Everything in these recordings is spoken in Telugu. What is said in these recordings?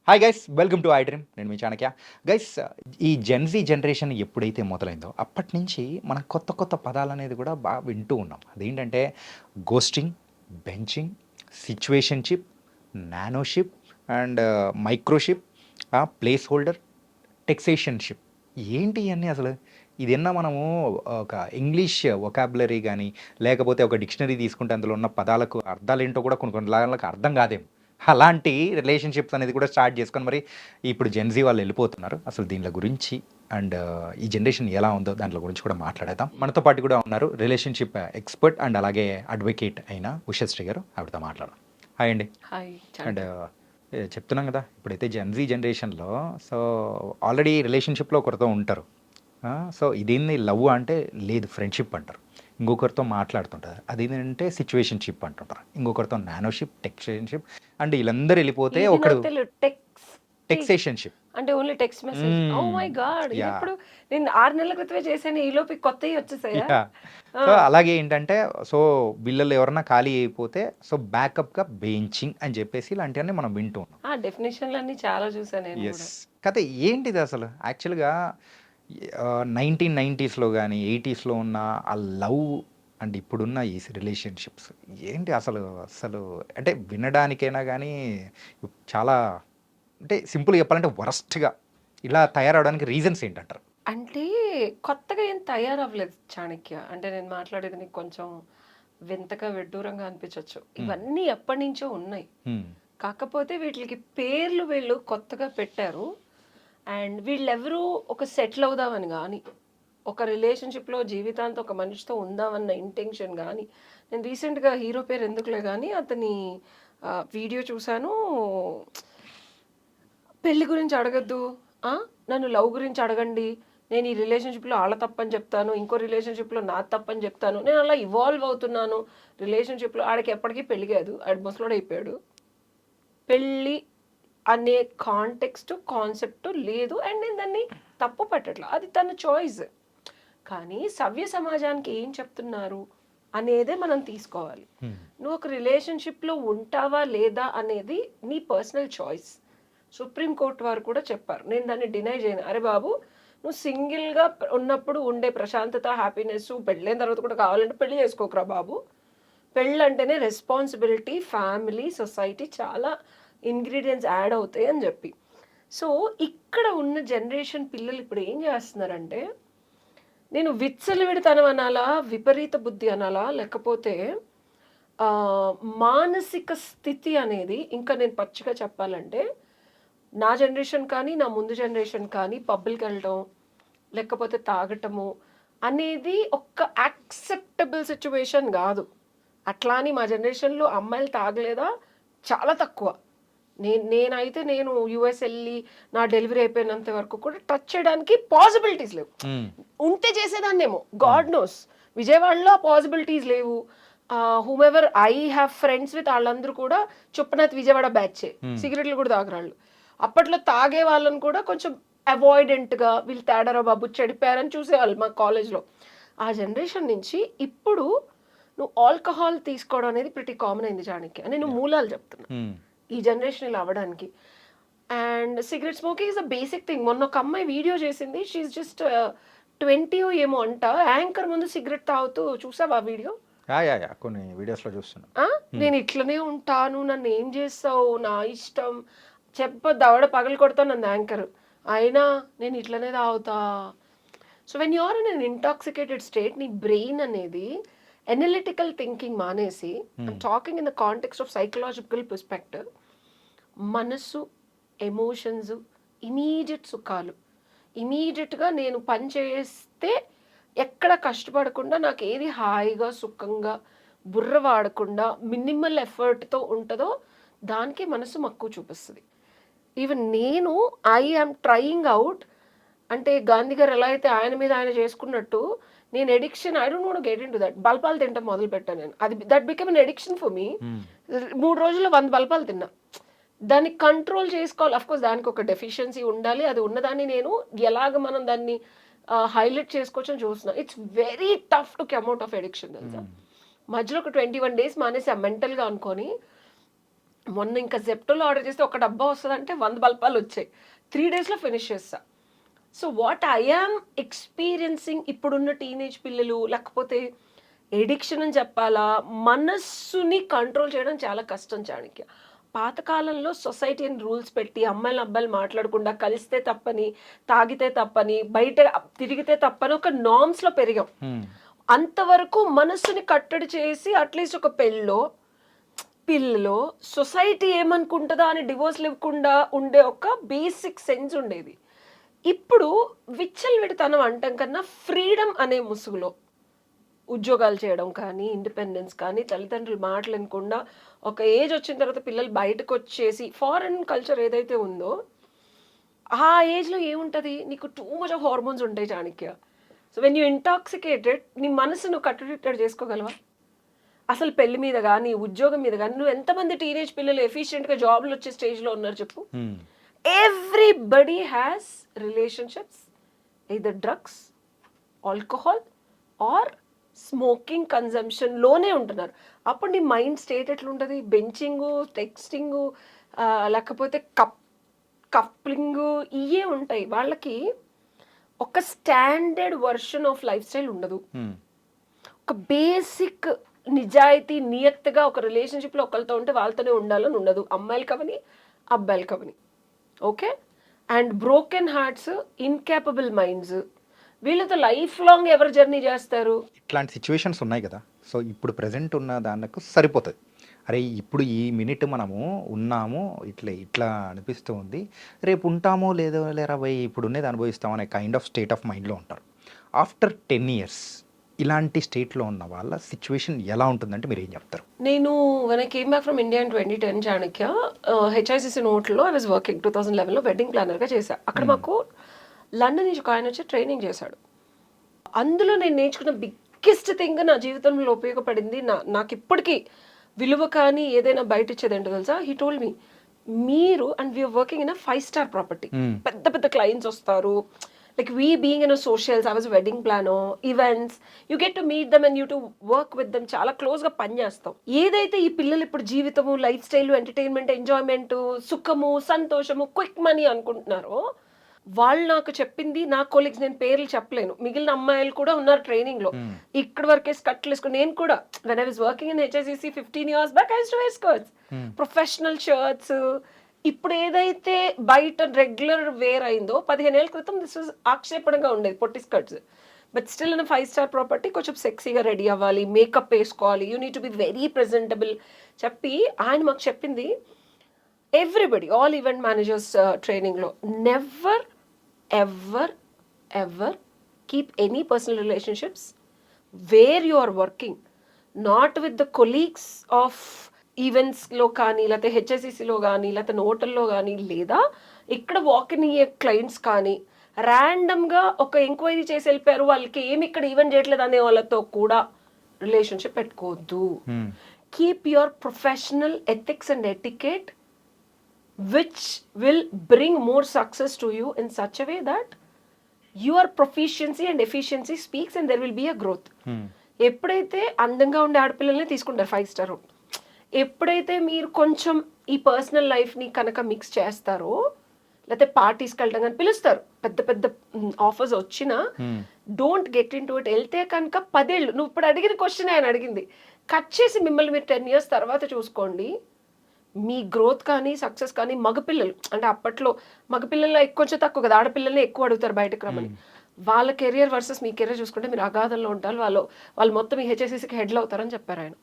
Hi guys, welcome to I dream. నేను మీ చాణక్య. గైస్, ఈ జెన్జీ జనరేషన్ ఎప్పుడైతే మొదలైందో అప్పటి నుంచి మనం కొత్త కొత్త పదాలు అనేది కూడా బాగా వింటూ ఉన్నాం. అదేంటంటే ghosting, benching, situationship, nanoship and microship, place holder, texationship. ఏంటి ఇవన్నీ అసలు? ఇదన్నా మనము ఒక ఇంగ్లీష్ వొకాబులరీ కానీ లేకపోతే ఒక డిక్షనరీ తీసుకుంటే అందులో ఉన్న పదాలకు అర్థాలు ఏంటో కూడా కొన్ని కొన్ని వాళ్ళకి అర్థం కాదేమో. అలాంటి రిలేషన్షిప్స్ అనేది కూడా స్టార్ట్ చేసుకొని మరి ఇప్పుడు జెన్జీ వాళ్ళు వెళ్ళిపోతున్నారు. అసలు దీనిల గురించి అండ్ ఈ జనరేషన్ ఎలా ఉందో దాంట్లో గురించి కూడా మాట్లాడేద్దాం. మనతో పాటు కూడా ఉన్నారు రిలేషన్షిప్ ఎక్స్పర్ట్ అండ్ అలాగే అడ్వకేట్ అయిన ఉషశ్రీ గారు. ఆవిడతో మాట్లాడదాం. హాయ్ అండి. హాయ్. అండ్ చెప్తున్నాం కదా, ఇప్పుడైతే జెన్జీ జనరేషన్లో సో ఆల్రెడీ రిలేషన్షిప్లో ఒకరితో ఉంటారు. సో ఇదేంది లవ్ అంటే లేదు, ఫ్రెండ్షిప్ అంటారు. ఇంకొకరితో మాట్లాడుతుంటారు, అదేంటంటే సిచ్యువేషన్షిప్ అంటుంటారు. ఇంకొకరితో నానోషిప్, టెక్సేషన్షిప్ అండ్ వీళ్ళందరూ వెళ్ళిపోతే ఒకడు టెక్సేషన్షిప్ అంటే only text message. Oh my God, ఇప్పుడు నేను 6 నెలల క్రితమే చేశాను, ఈ లోపు కొత్తవి వచ్చేసాయా? సో అలాగే ఏంటంటే సో వీళ్ళల్లో ఎవరన్నా ఖాళీ అయిపోతే సో బ్యాకప్గా బెంచింగ్ అని చెప్పేసి ఇలాంటివన్నీ మనం వింటూ ఉన్నాం. ఆ డెఫినేషన్లు అన్ని చాలా చూసాను నేను ఎస్. కూడా. కథ ఏంటిది అసలు? యాక్చువల్గా 1990స్లో కానీ 80స్లో ఉన్న ఆ లవ్ అండ్ ఇప్పుడున్న ఈ రిలేషన్షిప్స్ ఏంటి అసలు? అసలు అంటే వినడానికైనా కానీ చాలా, అంటే సింపుల్గా చెప్పాలంటే వరస్ట్గా ఇలా తయారవడానికి రీజన్స్ ఏంటంటారు? అంటే కొత్తగా ఏం తయారవ్వలేదు చాణక్య. అంటే నేను మాట్లాడేది నీకు కొంచెం వింతగా విడ్డూరంగా అనిపించవచ్చు. ఇవన్నీ ఎప్పటి నుంచో ఉన్నాయి, కాకపోతే వీటికి పేర్లు వీళ్ళు కొత్తగా పెట్టారు. అండ్ వీళ్ళెవరూ ఒక సెటిల్ అవుదామని కానీ, ఒక రిలేషన్షిప్లో జీవితాంతం ఒక మనిషితో ఉందామన్న ఇంటెన్షన్ కానీ, నేను రీసెంట్గా హీరో పేరు ఎందుకులే కానీ అతని వీడియో చూశాను. పెళ్లి గురించి అడగద్దు, నన్ను లవ్ గురించి అడగండి, నేను ఈ రిలేషన్షిప్లో వాళ్ళ తప్పని చెప్తాను, ఇంకో రిలేషన్షిప్లో నా తప్పని చెప్తాను, నేను అలా ఇవాల్వ్ అవుతున్నాను రిలేషన్షిప్లో. ఆడికి ఎప్పటికీ పెళ్లి కాదు, ఆడి ముసలోడు అయిపోయాడు. పెళ్ళి అనే కాంటెక్స్ట్ కాన్సెప్ట్ లేదు, అండ్ నేను దాన్ని తప్పు పట్టట్లా, అది తన చాయిస్. కానీ సవ్య సమాజానికి ఏం చెప్తున్నారు అనేదే మనం తీసుకోవాలి. నువ్వు ఒక రిలేషన్షిప్లో ఉంటావా లేదా అనేది నీ పర్సనల్ చాయిస్. సుప్రీంకోర్టు వారు కూడా చెప్పారు, నేను దాన్ని డినై చేయను. అరే బాబు, నువ్వు సింగిల్గా ఉన్నప్పుడు ఉండే ప్రశాంతత, హ్యాపీనెస్ పెళ్ళైన తర్వాత కూడా కావాలంటే పెళ్లి చేసుకోకరా బాబు. పెళ్ళి అంటేనే రెస్పాన్సిబిలిటీ, ఫ్యామిలీ, సొసైటీ, చాలా ఇంగ్రీడియంట్స్ యాడ్ అవుతాయి అని చెప్పి. సో ఇక్కడ ఉన్న జనరేషన్ పిల్లలు ఇప్పుడు ఏం చేస్తున్నారంటే, నేను విచ్చలవిడితనం అనాలా, విపరీత బుద్ధి అనాలా, లేకపోతే మానసిక స్థితి అనేది, ఇంకా నేను పచ్చిగా చెప్పాలంటే నా జనరేషన్ కానీ నా ముందు జనరేషన్ కానీ పబ్బులకి వెళ్ళటం లేకపోతే తాగటము అనేది ఒక యాక్సెప్టబుల్ సిచ్యువేషన్ కాదు. అట్లా అని మా జనరేషన్లో అమ్మాయిలు తాగలేదా? చాలా తక్కువ. నేనైతే నేను యుఎస్ వెళ్ళి నా డెలివరీ అయిపోయినంత వరకు కూడా టచ్ చేయడానికి పాసిబిలిటీస్ లేవు. ఉంటే చేసేదాన్నేమో, గాడ్ నోస్. విజయవాడలో పాసిబిలిటీస్ లేవు. హూమెవర్ ఐ హ్యావ్ ఫ్రెండ్స్ విత్ వాళ్ళందరూ కూడా చొప్పునత్ విజయవాడ బ్యాచే, సిగరెట్లు కూడా తాగరాళ్ళు. అప్పట్లో తాగే వాళ్ళని కూడా కొంచెం అవాయిడెంట్గా, వీళ్ళు తేడారో బాబు చెడిపోయారని చూసేవాళ్ళు మా కాలేజ్లో. ఆ జనరేషన్ నుంచి ఇప్పుడు నువ్వు ఆల్కహాల్ తీసుకోవడం అనేది ప్రతి కామన్ అయింది చాణక్య. నేను మూలాలు చెప్తున్నా ఈ జనరేషన్ ఇలా అవ్వడానికి. And cigarette smoking is a basic thing. మొన్న ఒక అమ్మాయి వీడియో చేసింది, షీఈ్ జస్ట్ 20 ఏమో అంట, యాంకర్ ముందు సిగరెట్ తాగుతూ. చూసావా వీడియో? కొన్ని వీడియోస్లో చూస్తున్నా. నేను ఇట్లనే ఉంటాను, నన్ను ఏం చేస్తావు, నా ఇష్టం, దవడ పగలు కొడతాను నన్ను యాంకర్, అయినా నేను ఇట్లనే తాగుతా. So when you are in an intoxicated state, నీ బ్రెయిన్ అనేది ఎనలిటికల్ థింకింగ్ మానేసి, talking in the context of psychological perspective, మనసు, ఎమోషన్స్, ఇమీడియట్ సుఖాలు, ఇమీడియట్గా నేను పని చేస్తే ఎక్కడ కష్టపడకుండా నాకు ఏది హాయిగా సుఖంగా బుర్ర వాడకుండా మినిమల్ ఎఫర్ట్తో ఉంటుందో దానికి మనసు మక్కువ చూపిస్తుంది. ఈవెన్ నేను ఐ యామ్ ట్రయింగ్ అవుట్. అంటే గాంధీ గారు ఎలా అయితే ఆయన మీద ఆయన చేసుకున్నట్టు, నేను addiction, I don't want get in to that. బల్పాలు తింటాం మొదలు పెట్టాను నేను, అది that become an addiction for me. 3 రోజుల్లో 100 బల్పాలు తిన్నా. దాన్ని కంట్రోల్ చేసుకోవాలి. అఫ్కోర్స్ దానికి ఒక డెఫిషియన్సీ ఉండాలి, అది ఉన్నదాన్ని నేను ఎలాగ మనం దాన్ని హైలైట్ చేసుకోవచ్చు అని చూస్తున్నాను. It's very tough to come out of addiction తెలుసా. మధ్యలో ఒక 21 days మానేసి మెంటల్గా అనుకొని మొన్న ఇంకా జెప్టోలో ఆర్డర్ చేస్తే ఒక డబ్బా వస్తుందంటే 100 బల్పాలు వచ్చాయి. 3 డేస్‌లో ఫినిష్ చేస్తా. So what I am experiencing ఇప్పుడున్న టీనేజ్ పిల్లలు లేకపోతే ఎడిక్షన్ అని చెప్పాలా? మనస్సుని కంట్రోల్ చేయడం చాలా కష్టం చాణక్య. పాతకాలంలో సొసైటీ అని రూల్స్ పెట్టి అమ్మాయిలు, అబ్బాయిలు మాట్లాడకుండా కలిస్తే తప్పని, తాగితే తప్పని, బయట తిరిగితే తప్పని ఒక నార్మ్స్‌లో పెరిగాం. అంతవరకు మనస్సుని కట్టడి చేసి అట్‌లీస్ట్ ఒక పెళ్ళో, పిల్లలో సొసైటీ ఏమనుకుంటదా అని డివోర్స్‌లు ఇవ్వకుండా ఉండే ఒక బేసిక్ సెన్స్ ఉండేది. ఇప్పుడు విచ్చలవిడితనం అంటం కన్నా ఫ్రీడమ్ అనే ముసుగులో ఉద్యోగాలు చేయడం కానీ, ఇండిపెండెన్స్ కానీ, తల్లిదండ్రుల మాటలు వినకుండా ఒక ఏజ్ వచ్చిన తర్వాత పిల్లలు బయటకొచ్చేసి ఫారెన్ కల్చర్ ఏదైతే ఉందో, ఆ ఏజ్‌లో ఏముంటది? నీకు టూ మచ్ ఆఫ్ హార్మోన్స్ ఉంటాయి Chanakya. So when you intoxicated నీ మనసు నువ్వు కట్టుదిట్టడి చేసుకోగలవా? అసలు పెళ్లి మీద గానీ, ఉద్యోగం మీద గానీ నువ్వు ఎంతమంది టీనేజ్ పిల్లలు ఎఫిషియెంట్‌గా జాబ్‌లు వచ్చే స్టేజ్‌లో ఉన్నారు చెప్పు? Everybody has relationships, either drugs, alcohol or smoking కన్జంప్షన్‌లోనే ఉంటున్నారు. అప్పుడు నీ మైండ్ స్టేట్ ఎట్లుంటది? బెంచింగు, టెక్స్టింగు లేకపోతే కప్లింగు ఇయే ఉంటాయి. వాళ్ళకి ఒక standard version of life style ఉండదు. ఒక బేసిక్ నిజాయితీ, నియత్తుగా ఒక రిలేషన్‌షిప్‌లో ఒకళ్ళతో ఉంటే వాళ్ళతోనే ఉండాలని ఉండదు. అమ్మాయిలు కవని, అబ్బాయిలు కవని. Okay? And broken hearts, incapable minds వీళ్ళతో లైఫ్ లాంగ్ ఎవరు జర్నీ చేస్తారు? ఇట్లాంటి సిచ్యువేషన్స్ ఉన్నాయి కదా! సో, ఇప్పుడు ప్రెజెంట్ ఉన్న దానికి సరిపోతది. అరే! ఇప్పుడు ఈ మినిట్ మనము ఉన్నాము. ఇట్లా అనిపిస్తూ ఉంది. రేపు ఉంటామో లేదో లేరా భయ్ ఇప్పుడున్నది అనుభవిస్తాం అనే కైండ్ ఆఫ్ స్టేట్ ఆఫ్ మైండ్‌లో ఉంటారు. ఆఫ్టర్ 10 ఇయర్స్ ఇలాంటి స్టేట్‌లో ఉన్న వాళ్ళ సిచ్యువేషన్ ఎలా ఉంటుందంటే మీరేం చెప్తారు? నేను when I came back from India in 2010 Chanakya HICC నోట్‌లో ఐ వాస్ వర్కింగ్ 2011లో వెడ్డింగ్ ప్లానర్‌గా చేశా. అక్కడ మాకు లండన్ నుంచి ఒక ఆయన వచ్చి ట్రైనింగ్ చేశాడు. అందులో నేను నేర్చుకున్న బిగ్గెస్ట్ థింగ్ నా జీవితంలో ఉపయోగపడింది. నాకు ఇప్పటికీ విలువ కానీ ఏదైనా బయట ఇచ్చేది ఏంటో తెలుసా? హీ టోల్డ్ మీ మీరు and we're working in 5 star property. పెద్ద పెద్ద క్లయింట్స్ వస్తారు. Like we being in a socials, I was a wedding planner, events, you get to meet them and you to work with them. చాలా క్లోజ్ గా పని చేస్తాం. ఏదైతే ఈ పిల్లలు ఇప్పుడు జీవితము, లైఫ్ స్టైల్, ఎంటర్టైన్మెంట్, ఎంజాయ్మెంట్, సుఖము, సంతోషము, క్విక్ మనీ అనుకుంటున్నారో వాళ్ళు నాకు చెప్పింది. నా కొలీగ్స్, నేను పేర్లు చెప్పలేను, మిగిలిన అమ్మాయిలు కూడా ఉన్నారు ట్రైనింగ్ లో. ఇక్కడ వరకే స్కర్ట్లు వేసుకుని నేను కూడా when I was working in HICC 15 years back I used to wear skirts, professional shirts. ఇప్పుడు ఏదైతే బయట రెగ్యులర్ వేర్ అయిందో 15 ఏళ్ల క్రితం దిస్ వాజ్ ఆక్షేపణగా ఉండేది, పొట్టి skirts. But still in 5 star property కొంచెం సెక్సీగా రెడీ అవ్వాలి, మేకప్ వేసుకోవాలి, you need to be very presentable చెప్పి ఆయన మాకు చెప్పింది. ఎవ్రీబడి, ఆల్ ఈవెంట్ మేనేజర్స్ ట్రైనింగ్లో never ever ever keep any personal relationships where you are working, not with the colleagues of ఈవెంట్స్లో కానీ, లేకపోతే హెచ్ఎస్సిసిలో కానీ, లేకపోతే హోటల్లో కానీ, లేదా ఇక్కడ వాకిన్ అయ్యే క్లయింట్స్ కానీ, ర్యాండమ్గా ఒక ఎంక్వైరీ చేసి వెళ్ళిపోయారు, వాళ్ళకి ఏమి ఇక్కడ ఈవెంట్ చేయట్లేదు అనే వాళ్ళతో కూడా రిలేషన్షిప్ పెట్టుకోవద్దు. Keep your professional ethics and etiquette which will bring more success to you in such a way that your proficiency and efficiency speaks and there will be a growth. ఎప్పుడైతే అందంగా ఉండే ఆడపిల్లల్ని తీసుకుంటారు 5 స్టార్, ఎప్పుడైతే మీరు కొంచెం ఈ పర్సనల్ లైఫ్ని కనుక మిక్స్ చేస్తారో, లేకపోతే పార్టీస్కి వెళ్ళడం కానీ పిలుస్తారు, పెద్ద పెద్ద ఆఫర్స్ వచ్చినా don't get in to it. వెళ్తే కనుక 10 ఏళ్ళు, నువ్వు ఇప్పుడు అడిగిన క్వశ్చన్ ఆయన అడిగింది, కట్ చేసి మిమ్మల్ని మీరు 10 years తర్వాత చూసుకోండి. మీ గ్రోత్ కానీ సక్సెస్ కానీ, మగపిల్లలు అంటే అప్పట్లో మగపిల్లల్లో కొంచెం తక్కువ కదా, ఆడపిల్లల్ని ఎక్కువ అడుగుతారు బయటకు రమ్మని. వాళ్ళ కెరియర్ వర్సెస్ మీ కెరియర్ చూసుకుంటే మీరు అగాధంలో ఉంటారు. వాళ్ళు మొత్తం ఈ హెచ్ఎస్సిసికి హెడ్లో అవుతారని చెప్పారు ఆయన.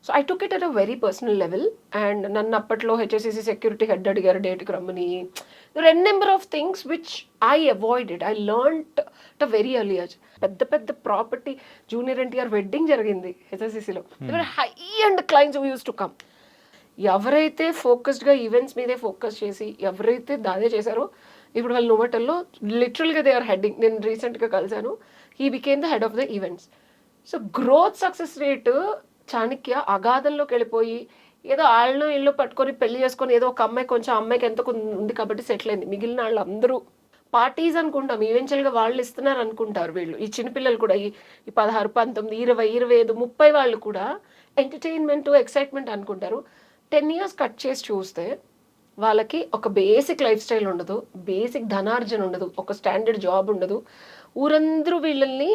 So I took it at a very personal level. And నన్ను అప్పట్లో హెచ్ఎస్సిసి సెక్యూరిటీ హెడ్ అడిగారు డేట్కి రమ్మని. N number of things which I avoided. I learned at a very early age. పెద్ద పెద్ద ప్రాపర్టీ జూనియర్ ఎన్టీఆర్ వెడ్డింగ్ జరిగింది హెచ్ఎస్సిసిలో. High end clients who use to come. ఎవరైతే ఫోకస్డ్గా ఈవెంట్స్ మీదే ఫోకస్ చేసి ఎవరైతే దాదే చేశారో ఇప్పుడు వాళ్ళు నోవటల్లో లిటరల్గా దే ఆర్ హెడ్డింగ్. నేను రీసెంట్గా కలిశాను, he became the head of the events. So growth success rate Chanakya అగాధంలోకి వెళ్ళిపోయి ఏదో వాళ్ళను ఇల్లు పట్టుకొని పెళ్లి చేసుకొని ఏదో ఒక అమ్మాయి కొంచెం అమ్మాయికి ఎంత ఉంది కాబట్టి సెటిల్ అయింది. మిగిలిన వాళ్ళు అందరూ పార్టీస్ అనుకుంటాం, ఈవెన్చువల్గా వాళ్ళు ఇస్తున్నారు అనుకుంటారు. వీళ్ళు ఈ చిన్నపిల్లలు కూడా ఈ 16, 19, 20, 25, 30 వాళ్ళు కూడా ఎంటర్టైన్మెంట్, ఎక్సైట్మెంట్ అనుకుంటారు. 10 ఇయర్స్ కట్ చేసి చూస్తే వాళ్ళకి ఒక బేసిక్ లైఫ్ స్టైల్ ఉండదు, బేసిక్ ధనార్జన ఉండదు, ఒక స్టాండర్డ్ జాబ్ ఉండదు. ఊరందరూ వీళ్ళని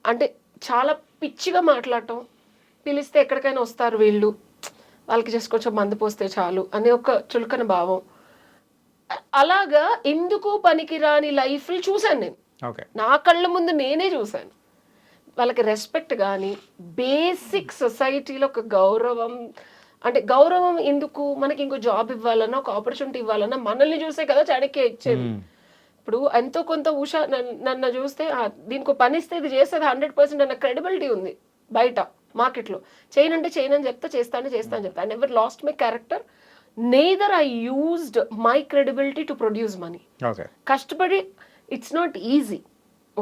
అంటే చాలా పిచ్చిగా మాట్లాడటం, పిలిస్తే ఎక్కడికైనా వస్తారు వీళ్ళు, వాళ్ళకి జస్ట్ కొంచెం మందు పోస్తే చాలు అనే ఒక చులకన భావం. అలాగా ఎందుకు పనికిరాని లైఫ్లు చూశాను నేను, ఓకే. నా కళ్ళ ముందు నేనే చూశాను. వాళ్ళకి రెస్పెక్ట్ కానీ బేసిక్ సొసైటీలో ఒక గౌరవం, అంటే గౌరవం ఎందుకు, మనకి ఇంకో జాబ్ ఇవ్వాలన్నా ఒక ఆపర్చునిటీ ఇవ్వాలన్నా మనల్ని చూసే కదా చాణక్య ఇచ్చేది. ఇప్పుడు ఎంతో కొంత ఉషా నన్ను చూస్తే దీనికి పని ఇస్తే ఇది చేస్తుంది 100% అన్న క్రెడిబిలిటీ ఉంది బయట మార్కెట్లో. చేయనంటే చేయనని చెప్తా, చేస్తాను చెప్తా. I never lost my character, neither I used my credibility to produce money. Okay. కష్టపడి it's not easy,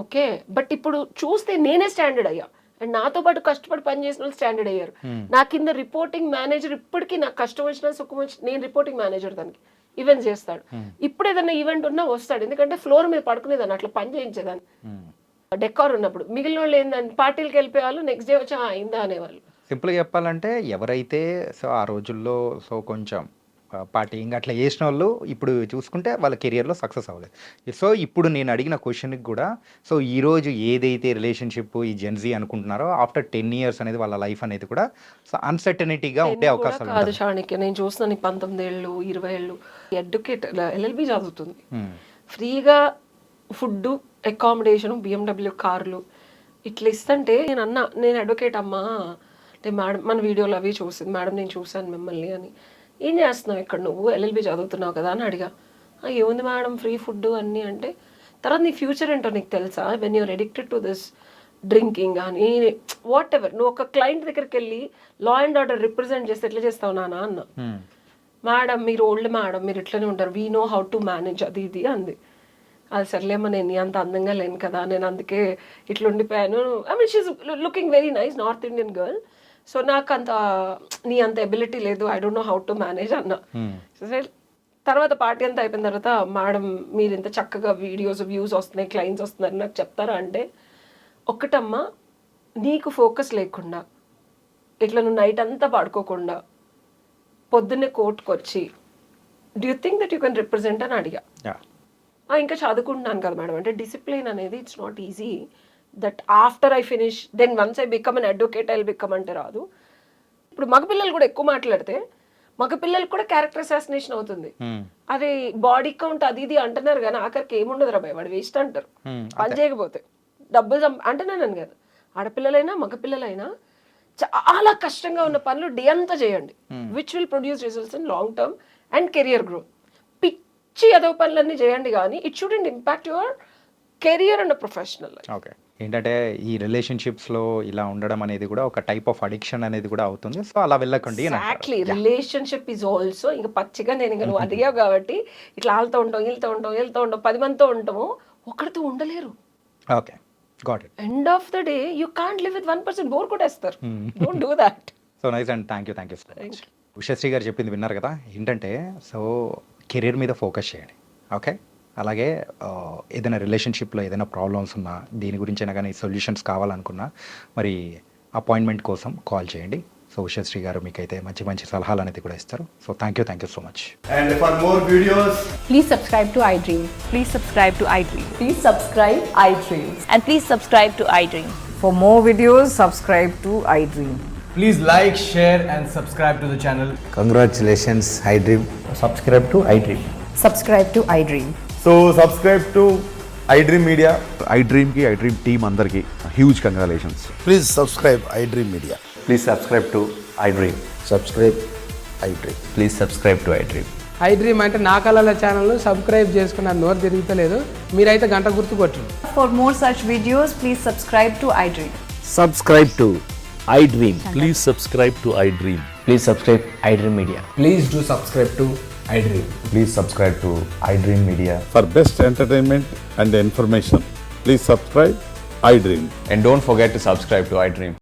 okay. But ఇప్పుడు చూస్తే నేనే స్టాండర్డ్ అయ్యా, అండ్ నాతో పాటు కష్టపడి పని చేసిన వాళ్ళు స్టాండర్డ్ అయ్యారు. నా కింద రిపోర్టింగ్ మేనేజర్ ఇప్పటికీ నాకు కష్టం వచ్చినా సుఖం వచ్చినా నేను రిపోర్టింగ్ మేనేజర్, దానికి ఈవెంట్స్ చేస్తాడు. ఇప్పుడు ఏదైనా ఈవెంట్ ఉన్నా వస్తాడు, ఎందుకంటే ఫ్లోర్ మీద పడుకునేదాన్ని, అట్లా పని చేయించేదాన్ని. డెకార్ ఉన్నప్పుడు మిగిలిన వాళ్ళు ఏందని పార్టీలకు వెళ్ళిపోయేవాళ్ళు, నెక్స్ట్ డే వచ్చి అయిందా అనేవాళ్ళు. సింపుల్గా చెప్పాలంటే ఎవరైతే సో ఆ రోజుల్లో సో కొంచెం పార్టీయింగ్ అట్లా చేసిన వాళ్ళు ఇప్పుడు చూసుకుంటే వాళ్ళ కెరియర్లో సక్సెస్ అవ్వలేదు. సో ఇప్పుడు నేను అడిగిన క్వశ్చన్కి కూడా సో ఈరోజు ఏదైతే రిలేషన్షిప్ ఈ జెన్జీ అనుకుంటున్నారో ఆఫ్టర్ 10 years అనేది వాళ్ళ లైఫ్ అనేది కూడా సో అన్సర్టనిటీగా ఉండే అవకాశాలు కాదు ఉంటాయి. చాణక్య, నేను చూస్తున్నాను 19 ఏళ్ళు 20 ఏళ్ళు ఎడ్యుకేట్ LLB చదువుతుంది, ఫ్రీగా ఫుడ్ అకామిడేషన్ BMW కార్లు ఇట్లా ఇస్తుంటే నేను అడ్వకేట్ అమ్మా అంటే మేడం మన వీడియోలు అవి చూసింది, మేడం నేను చూశాను మిమ్మల్ని అని, ఏం చేస్తున్నావు ఇక్కడ నువ్వు LLB చదువుతున్నావు కదా అని అడిగా. ఏముంది మేడం ఫ్రీ ఫుడ్ అన్నీ అంటే, తర్వాత నీ ఫ్యూచర్ ఏంటో నీకు తెలుసా, when you're addicted to this drinking అని వాట్ ఎవర్, నువ్వు ఒక క్లయింట్ దగ్గరికి వెళ్ళి లా అండ్ ఆర్డర్ రిప్రజెంట్ చేస్తే ఎట్లా చేస్తావు నాన్న అన్న. మేడం మీరు ఓల్డ్ మేడం, మీరు ఇట్లనే ఉంటారు, we know how to manage అది ఇది అంది. అది సర్లేమ్మా, నేను నీ అంత అందంగా లేను కదా, నేను అందుకే ఇట్లా ఉండిపోయాను. I mean she's looking very nice, north Indian girl. So నాకు అంత నీ అంత ఎబిలిటీ లేదు, I don't know how to manage అన్న. తర్వాత పార్టీ అంతా అయిపోయిన తర్వాత, మేడం మీరు ఇంత చక్కగా వీడియోస్ వ్యూస్ వస్తున్నాయి, క్లయింట్స్ వస్తున్నారు, నాకు చెప్తారా అంటే, ఒక్కటమ్మా నీకు ఫోకస్ లేకుండా ఇట్లా నువ్వు నైట్ అంతా పడుకోకుండా పొద్దున్నే కోర్టుకు వచ్చి do you think that you can represent అని అడిగా. ఇంకా చదువుకుంటున్నాను కదా మేడం అంటే, డిసిప్లిన్ అనేది it's not easy that after I finish then once I become an advocate I will become అంటే రాదు. ఇప్పుడు మగపిల్లలు కూడా ఎక్కువ మాట్లాడితే మగపిల్లలకు కూడా క్యారెక్టర్ అసాసినేషన్ అవుతుంది. అది బాడీ కౌంట్ అది ఇది అంటున్నారు కానీ ఆఖరికి ఏముండదు రాబాయ్, వాడు వేస్ట్ అంటారు పని చేయకపోతే, డబ్బులు అంటున్నాను కదా. ఆడపిల్లలైనా మగపిల్లలైనా చాలా కష్టంగా ఉన్న పనులు డే అంతా చేయండి, which will produce results in long term and career growth. పిచ్చి అదవ పనులన్నీ చేయండి కానీ it shouldn't impact your career and professional life. Okay. ఏంటంటే ఈ రిలేషన్షిప్స్లో ఇలా ఉండడం అనేది కూడా ఒక టైప్ ఆఫ్ అడిక్షన్ అనేది కూడా అవుతుంది. సో అలా వెళ్ళకండి. ఎగ్జాక్ట్లీ, రిలేషన్షిప్ ఈజ్ ఆల్సో ఇంకా పచ్చిగా నేను ఇంకా నువ్వు అడిగావు కాబట్టి ఇట్లా వాళ్ళతో ఉంటాం వీళ్ళతో ఉంటాం 10 మందితో ఉంటాము, ఒకరితో ఉండలేరు. Okay, got it. End of the day you can't live with 1%, bore కొట్టేస్తారు. Don't do that. So nice and thank you so much. Ushasri garu చెప్పింది విన్నారు కదా, ఏంటంటే సో కెరీర్ మీద ఫోకస్ చేయండి. ఓకే, అలాగే ఏదైనా రిలేషన్షిప్లో ఏదైనా ప్రాబ్లమ్స్ ఉన్నా, దీని గురించి అయినా కానీ సొల్యూషన్స్ కావాలనుకున్నా మరి అపాయింట్మెంట్ కోసం కాల్ చేయండి. సో ఉషశ్రీ గారు మీకైతే మంచి మంచి సలహాలు అనేది కూడా ఇస్తారు. So thank you so much. And for more videos, Please subscribe to iDream. Please subscribe to iDream. Please subscribe iDream. And please subscribe to iDream. For more videos, subscribe to iDream. please like, share and subscribe to the channel. Congratulations, iDream. Subscribe to iDream. Subscribe to iDream. So subscribe to iDream Media. iDream team andarki huge congratulations. Please subscribe iDream Media. Please subscribe to iDream. Subscribe iDream. Please subscribe to iDream. iDream అంటే నా కళల ఛానల్ సబ్స్క్రైబ్ చేసుకున్న నోరు తిరుగుతలేదు, మీరైతే గంట గుర్తు కొట్టండి. For more such videos, please subscribe to iDream. Subscribe to iDream. Please subscribe to iDream. Please subscribe iDream Media. Please do subscribe to iDream. Please subscribe to iDream Media. For best entertainment and information, please subscribe iDream. And don't forget to subscribe to iDream.